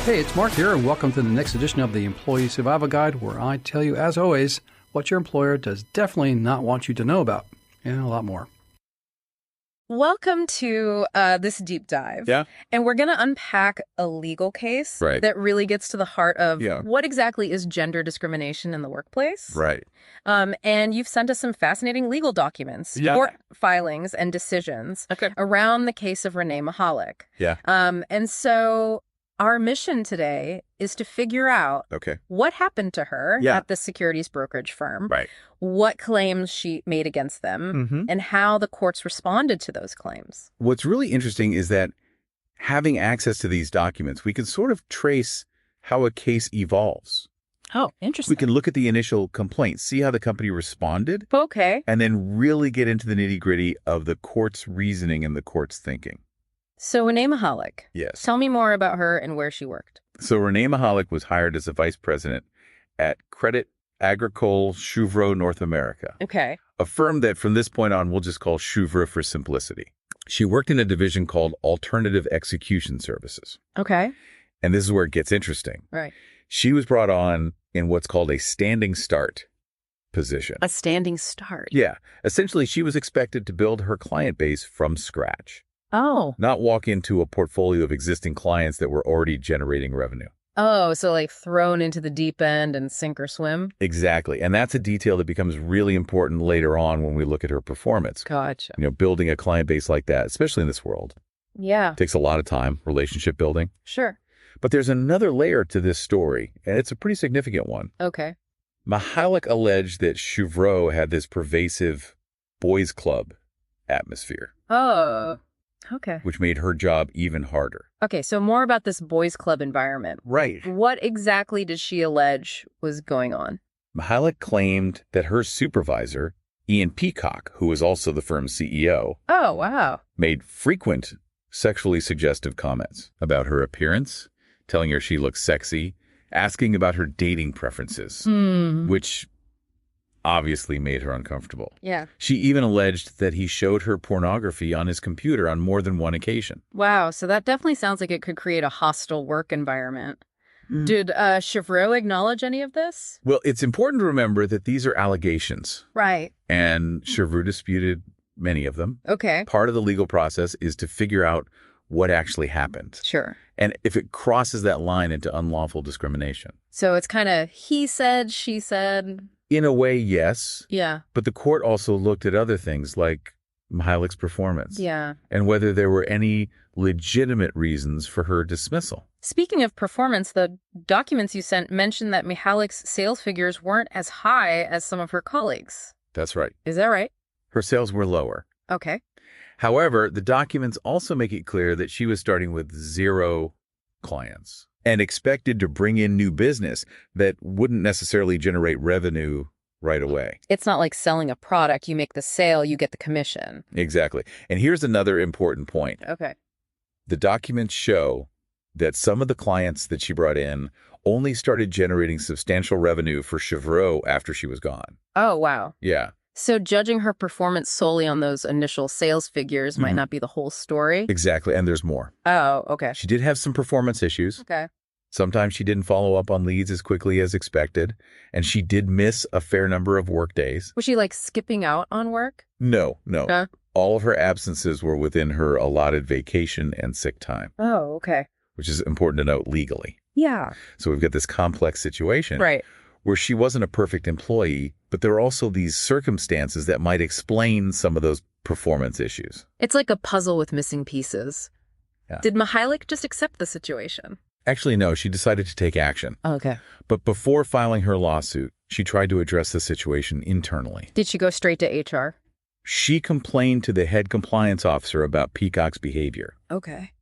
Hey, it's Mark here, and welcome to the next edition of the Employee Survival Guide, where I tell you, as always, what your employer does definitely not want you to know about, and a lot more. Welcome to this deep dive. Yeah. And we're going to unpack a legal case that really gets to the heart of what exactly is gender discrimination in the workplace. Right. And you've sent us some fascinating legal documents, court filings, and decisions around the case of Renee Mihalik. Yeah. And so our mission today is to figure out what happened to her at the securities brokerage firm, what claims she made against them, and how the courts responded to those claims. What's really interesting is that having access to these documents, we can sort of trace how a case evolves. Oh, interesting. We can look at the initial complaint, see how the company responded, and then really get into the nitty-gritty of the court's reasoning and the court's thinking. So Renee Mihalik. Yes. Tell me more about her and where she worked. So Renee Mihalik was hired as a vice president at Credit Agricole Cheuvreux, North America. Okay. A firm that from this point on we'll just call Cheuvreux for simplicity. She worked in a division called Alternative Execution Services. Okay. And this is where it gets interesting. Right. She was brought on in what's called a standing start position. A standing start? Yeah. Essentially, she was expected to build her client base from scratch. Oh. Not walk into a portfolio of existing clients that were already generating revenue. Oh, so like thrown into the deep end and sink or swim? Exactly. And that's a detail that becomes really important later on when we look at her performance. Gotcha. You know, building a client base like that, especially in this world, takes a lot of time, relationship building. Sure. But there's another layer to this story, and it's a pretty significant one. Okay. Mihalik alleged that Cheuvreux had this pervasive boys' club atmosphere. Oh. Okay. Which made her job even harder. Okay, so more about this boys' club environment. Right. What exactly did she allege was going on? Mihalik claimed that her supervisor, Ian Peacock, who was also the firm's CEO, oh, wow, made frequent sexually suggestive comments about her appearance, telling her she looked sexy, asking about her dating preferences, which obviously made her uncomfortable. Yeah. She even alleged that he showed her pornography on his computer on more than one occasion. Wow, so that definitely sounds like it could create a hostile work environment. Did Cheuvreux acknowledge any of this? Well, it's important to remember that these are allegations. Right. And Cheuvreux disputed many of them. Okay. Part of the legal process is to figure out what actually happened. Sure. And if it crosses that line into unlawful discrimination. So it's kind of he said, she said. In a way, yes. Yeah. But the court also looked at other things like Mihalik's performance. Yeah. And whether there were any legitimate reasons for her dismissal. Speaking of performance, the documents you sent mentioned that Mihalik's sales figures weren't as high as some of her colleagues. That's right. Is that right? Her sales were lower. Okay. However, the documents also make it clear that she was starting with 0 clients and expected to bring in new business that wouldn't necessarily generate revenue right away. It's not like selling a product. You make the sale, you get the commission. Exactly. And here's another important point. Okay. The documents show that some of the clients that she brought in only started generating substantial revenue for Cheuvreux after she was gone. Oh, wow. Yeah. So judging her performance solely on those initial sales figures might not be the whole story? Exactly. And there's more. Oh, okay. She did have some performance issues. Okay. Sometimes she didn't follow up on leads as quickly as expected, and she did miss a fair number of work days. Was she like skipping out on work? No. Huh? All of her absences were within her allotted vacation and sick time. Oh, okay. Which is important to note legally. Yeah. So we've got this complex situation. Right. Where she wasn't a perfect employee, but there are also these circumstances that might explain some of those performance issues. It's like a puzzle with missing pieces. Yeah. Did Mihalik just accept the situation? Actually, no, she decided to take action. Okay. But before filing her lawsuit, she tried to address the situation internally. Did she go straight to HR? She complained to the head compliance officer about Peacock's behavior. Okay.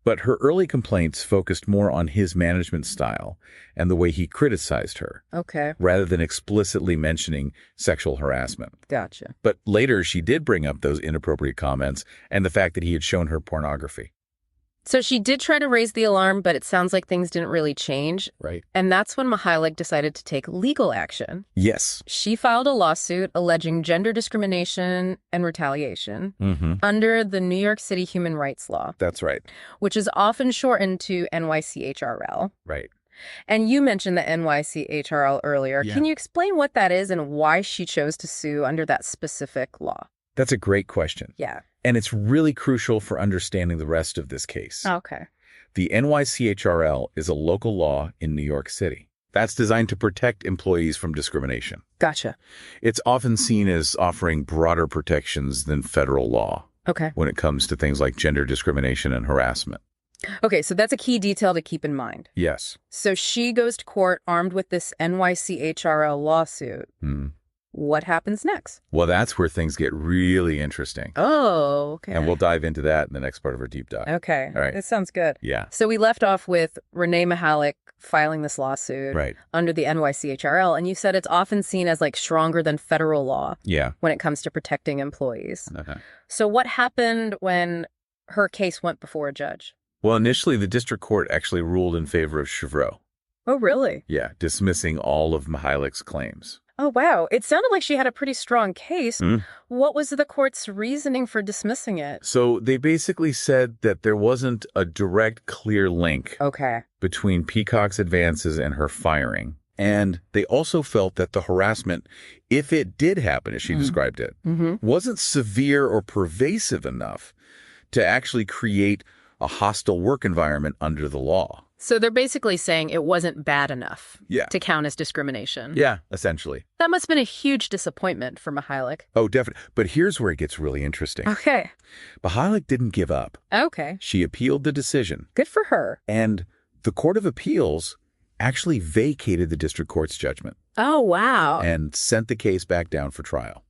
But her early complaints focused more on his management style and the way he criticized her. Okay. Rather than explicitly mentioning sexual harassment. Gotcha. But later, she did bring up those inappropriate comments and the fact that he had shown her pornography. So she did try to raise the alarm, but it sounds like things didn't really change. Right. And that's when Mihalik decided to take legal action. Yes. She filed a lawsuit alleging gender discrimination and retaliation under the New York City Human Rights Law. That's right. Which is often shortened to NYCHRL. Right. And you mentioned the NYCHRL earlier. Yeah. Can you explain what that is and why she chose to sue under that specific law? That's a great question. Yeah. And it's really crucial for understanding the rest of this case. Okay. The NYCHRL is a local law in New York City that's designed to protect employees from discrimination. Gotcha. It's often seen as offering broader protections than federal law. Okay. When it comes to things like gender discrimination and harassment. Okay, so that's a key detail to keep in mind. Yes. So she goes to court armed with this NYCHRL lawsuit. What happens next? Well, that's where things get really interesting. Oh, okay. And we'll dive into that in the next part of our deep dive. Okay. All right. That sounds good. Yeah. So we left off with Renee Mihalik filing this lawsuit Right. under the NYCHRL, and you said it's often seen as like stronger than federal law Yeah. when it comes to protecting employees. Okay. So what happened when her case went before a judge? Well, initially, the district court actually ruled in favor of Cheuvreux. Oh, really? Yeah, dismissing all of Mihalik's claims. Oh, wow. It sounded like she had a pretty strong case. What was the court's reasoning for dismissing it? So they basically said that there wasn't a direct, clear link Okay. between Peacock's advances and her firing. And they also felt that the harassment, if it did happen, as she described it, wasn't severe or pervasive enough to actually create a hostile work environment under the law. So they're basically saying it wasn't bad enough to count as discrimination. Yeah, essentially. That must have been a huge disappointment for Mihalik. Oh, definitely. But here's where it gets really interesting. Okay. Mihalik didn't give up. Okay. She appealed the decision. Good for her. And the Court of Appeals actually vacated the district court's judgment. Oh, wow. And sent the case back down for trial.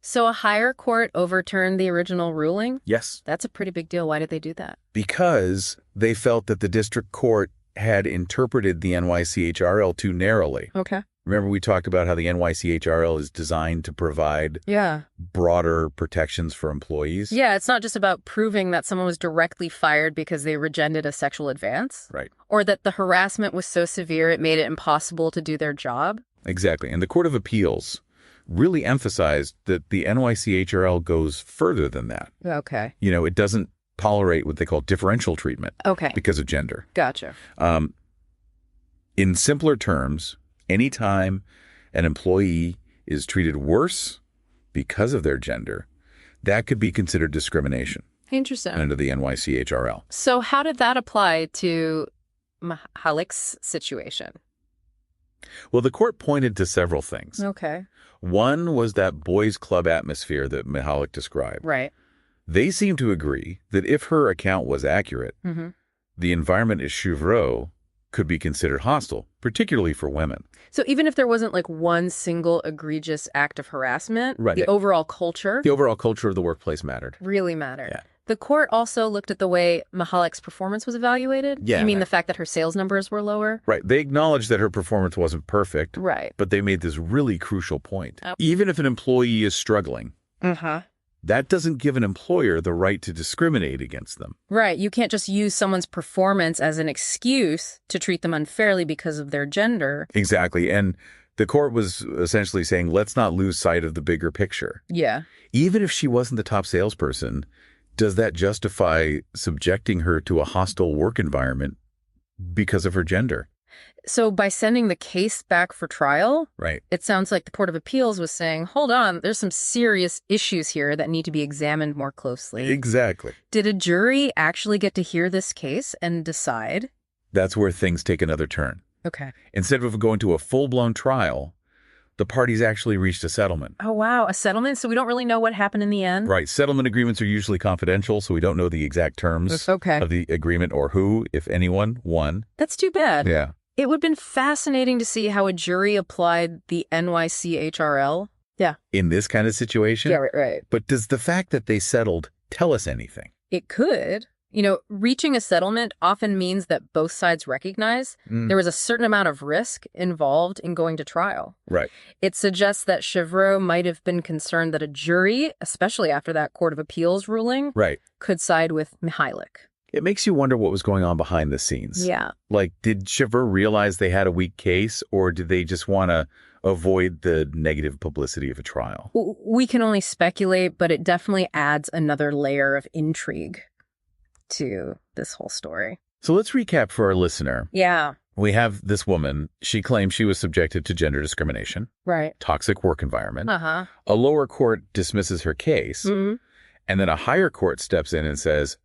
So a higher court overturned the original ruling? Yes. That's a pretty big deal. Why did they do that? Because they felt that the district court had interpreted the NYCHRL too narrowly. Okay. Remember, we talked about how the NYCHRL is designed to provide broader protections for employees? Yeah, it's not just about proving that someone was directly fired because they rejected a sexual advance. Right. Or that the harassment was so severe it made it impossible to do their job. Exactly. And the Court of Appeals really emphasized that the NYCHRL goes further than that. Okay. You know, it doesn't tolerate what they call differential treatment because of gender. Gotcha. In simpler terms, anytime an employee is treated worse because of their gender, that could be considered discrimination. Interesting. Under the NYCHRL. So how did that apply to Mihalik's situation? Well, the court pointed to several things. Okay. One was that boys' club atmosphere that Mihalik described. Right. They seem to agree that if her account was accurate, the environment at Cheuvreux could be considered hostile, particularly for women. So even if there wasn't like one single egregious act of harassment, the overall culture? The overall culture of the workplace mattered. Really mattered. Yeah. The court also looked at the way Mihalik's performance was evaluated? Yeah. You mean the fact that her sales numbers were lower? Right. They acknowledged that her performance wasn't perfect. Right. But they made this really crucial point. Even if an employee is struggling, that doesn't give an employer the right to discriminate against them. Right. You can't just use someone's performance as an excuse to treat them unfairly because of their gender. Exactly. And the court was essentially saying, let's not lose sight of the bigger picture. Yeah. Even if she wasn't the top salesperson, does that justify subjecting her to a hostile work environment because of her gender? So by sending the case back for trial, it sounds like the Court of Appeals was saying, hold on, there's some serious issues here that need to be examined more closely. Exactly. Did a jury actually get to hear this case and decide? That's where things take another turn. Okay. Instead of going to a full-blown trial, the parties actually reached a settlement. Oh, wow. A settlement? So we don't really know what happened in the end? Right. Settlement agreements are usually confidential, so we don't know the exact terms of the agreement or who, if anyone, won. That's too bad. Yeah. It would have been fascinating to see how a jury applied the NYCHRL. Yeah. In this kind of situation? Yeah, right. But does the fact that they settled tell us anything? It could. You know, reaching a settlement often means that both sides recognize there was a certain amount of risk involved in going to trial. Right. It suggests that Cheuvreux might have been concerned that a jury, especially after that Court of Appeals ruling, could side with Mihalik. It makes you wonder what was going on behind the scenes. Yeah. Like, did Cheuvreux realize they had a weak case, or did they just want to avoid the negative publicity of a trial? We can only speculate, but it definitely adds another layer of intrigue to this whole story. So let's recap for our listener. Yeah. We have this woman. She claims she was subjected to gender discrimination. Right. Toxic work environment. Uh-huh. A lower court dismisses her case. Mm-hmm. And then a higher court steps in and says,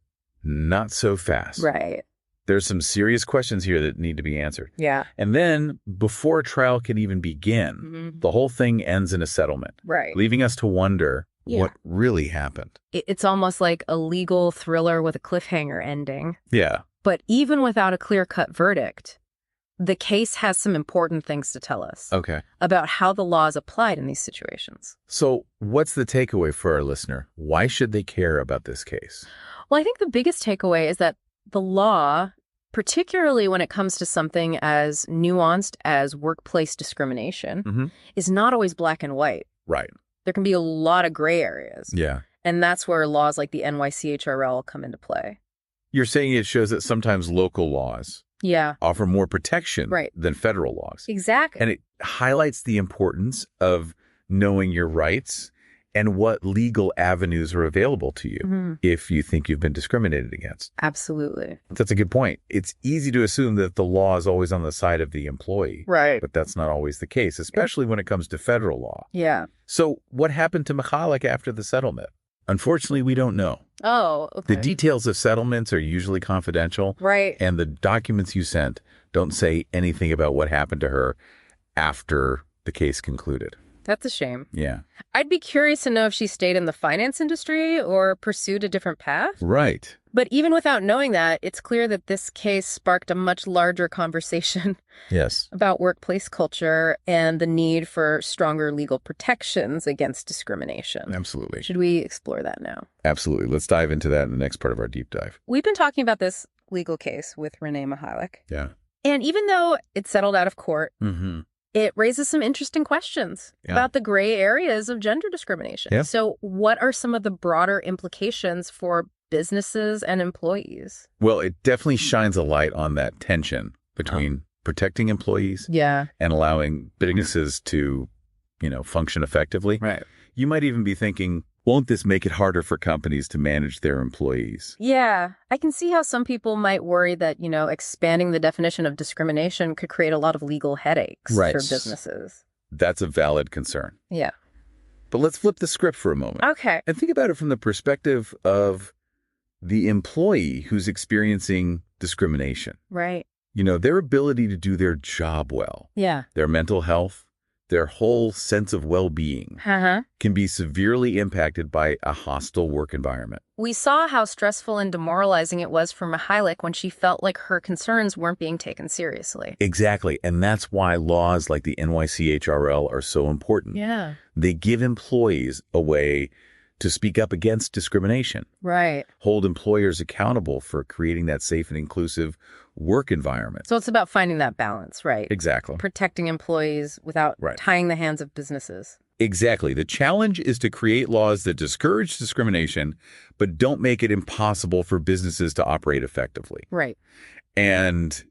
not so fast. Right. There's some serious questions here that need to be answered. Yeah. And then before a trial can even begin, the whole thing ends in a settlement. Right. Leaving us to wonder what really happened. It's almost like a legal thriller with a cliffhanger ending. Yeah. But even without a clear-cut verdict, the case has some important things to tell us. Okay. About how the law is applied in these situations. So what's the takeaway for our listener? Why should they care about this case? Well, I think the biggest takeaway is that the law, particularly when it comes to something as nuanced as workplace discrimination, is not always black and white. Right. There can be a lot of gray areas. Yeah. And that's where laws like the NYCHRL come into play. You're saying it shows that sometimes local laws offer more protection than federal laws. Exactly. And it highlights the importance of knowing your rights and what legal avenues are available to you if you think you've been discriminated against. Absolutely. That's a good point. It's easy to assume that the law is always on the side of the employee. Right. But that's not always the case, especially when it comes to federal law. Yeah. So what happened to Mihalik after the settlement? Unfortunately, we don't know. Oh, okay. The details of settlements are usually confidential. Right. And the documents you sent don't say anything about what happened to her after the case concluded. That's a shame. Yeah. I'd be curious to know if she stayed in the finance industry or pursued a different path. Right. But even without knowing that, it's clear that this case sparked a much larger conversation about workplace culture and the need for stronger legal protections against discrimination. Absolutely. Should we explore that now? Absolutely. Let's dive into that in the next part of our deep dive. We've been talking about this legal case with Renee Mihalik. Yeah. And even though it settled out of court, it raises some interesting questions about the gray areas of gender discrimination. Yeah. So what are some of the broader implications for businesses and employees? Well, it definitely shines a light on that tension between protecting employees and allowing businesses to, function effectively. Right. You might even be thinking, won't this make it harder for companies to manage their employees? Yeah, I can see how some people might worry that, expanding the definition of discrimination could create a lot of legal headaches for businesses. That's a valid concern. Yeah. But let's flip the script for a moment. Okay. And think about it from the perspective of the employee who's experiencing discrimination. Right. Their ability to do their job well. Yeah. Their mental health, their whole sense of well-being can be severely impacted by a hostile work environment. We saw how stressful and demoralizing it was for Mihalik when she felt like her concerns weren't being taken seriously. Exactly. And that's why laws like the NYCHRL are so important. Yeah. They give employees a way to speak up against discrimination. Right. Hold employers accountable for creating that safe and inclusive work environment. So it's about finding that balance, right? Exactly. Protecting employees without tying the hands of businesses. Exactly. The challenge is to create laws that discourage discrimination, but don't make it impossible for businesses to operate effectively. Right. And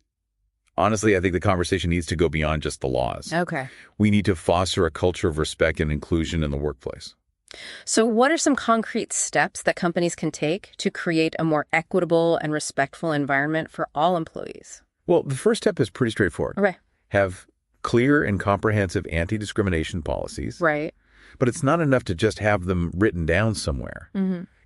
honestly, I think the conversation needs to go beyond just the laws. Okay. We need to foster a culture of respect and inclusion in the workplace. So what are some concrete steps that companies can take to create a more equitable and respectful environment for all employees? Well, the first step is pretty straightforward. Okay. Have clear and comprehensive anti-discrimination policies. Right. But it's not enough to just have them written down somewhere.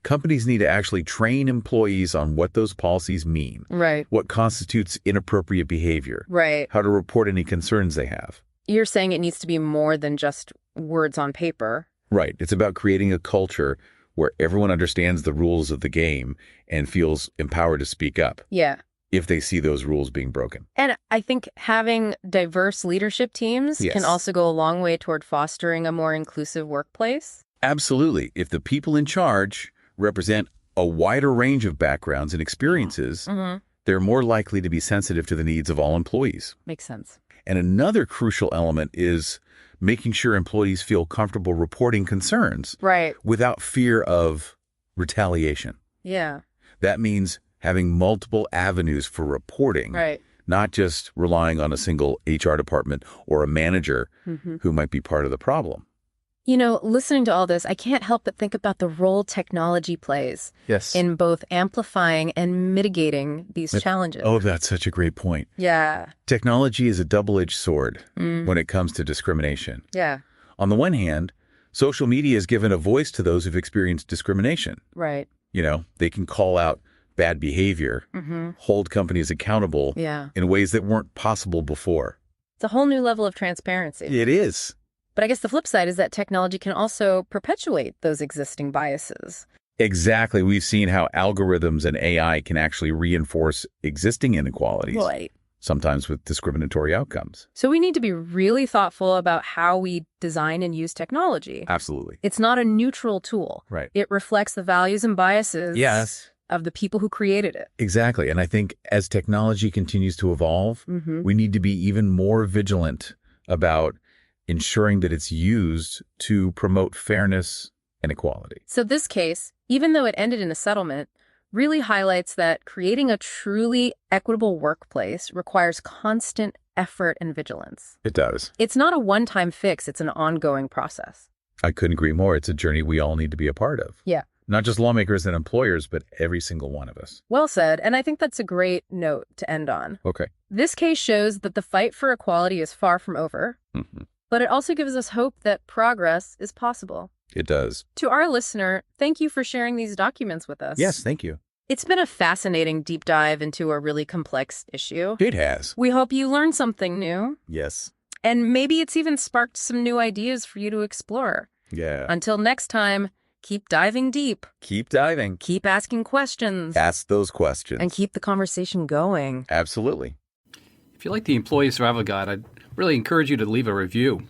Companies need to actually train employees on what those policies mean. Right. What constitutes inappropriate behavior. Right. How to report any concerns they have. You're saying it needs to be more than just words on paper. Right. It's about creating a culture where everyone understands the rules of the game and feels empowered to speak up. Yeah. If they see those rules being broken. And I think having diverse leadership teams can also go a long way toward fostering a more inclusive workplace. Absolutely. If the people in charge represent a wider range of backgrounds and experiences, they're more likely to be sensitive to the needs of all employees. Makes sense. And another crucial element is making sure employees feel comfortable reporting concerns without fear of retaliation. Yeah. That means having multiple avenues for reporting, right, not just relying on a single HR department or a manager who might be part of the problem. You know, listening to all this, I can't help but think about the role technology plays in both amplifying and mitigating these challenges. Oh, that's such a great point. Yeah. Technology is a double-edged sword when it comes to discrimination. Yeah. On the one hand, social media has given a voice to those who've experienced discrimination. Right. You know, they can call out bad behavior, hold companies accountable in ways that weren't possible before. It's a whole new level of transparency. It is. But I guess the flip side is that technology can also perpetuate those existing biases. Exactly. We've seen how algorithms and AI can actually reinforce existing inequalities, Right. sometimes with discriminatory outcomes. So we need to be really thoughtful about how we design and use technology. Absolutely. It's not a neutral tool. Right. It reflects the values and biases of the people who created it. Exactly. And I think as technology continues to evolve, we need to be even more vigilant about ensuring that it's used to promote fairness and equality. So this case, even though it ended in a settlement, really highlights that creating a truly equitable workplace requires constant effort and vigilance. It does. It's not a one-time fix, it's an ongoing process. I couldn't agree more. It's a journey we all need to be a part of. Yeah. Not just lawmakers and employers, but every single one of us. Well said, and I think that's a great note to end on. Okay. This case shows that the fight for equality is far from over. But it also gives us hope that progress is possible. It does. To our listener, thank you for sharing these documents with us. Yes, thank you. It's been a fascinating deep dive into a really complex issue. It has. We hope you learned something new. Yes. And maybe it's even sparked some new ideas for you to explore. Yeah. Until next time, keep diving deep. Keep diving. Keep asking questions. Ask those questions. And keep the conversation going. Absolutely. If you like the Employee Survival Guide, I'd really encourage you to leave a review.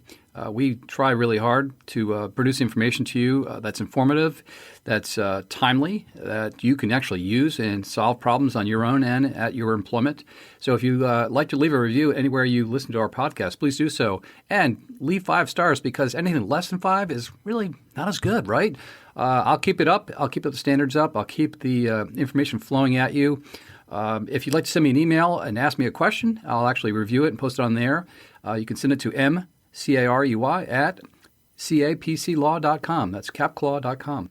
We try really hard to produce information to you that's informative, that's timely, that you can actually use and solve problems on your own and at your employment. So if you like to leave a review anywhere you listen to our podcast, please do so. And leave 5 stars, because anything less than 5 is really not as good, right? I'll keep it up. I'll keep the standards up. I'll keep the information flowing at you. If you'd like to send me an email and ask me a question, I'll actually review it and post it on there. You can send it to mcarey@capclaw.com. That's capclaw.com.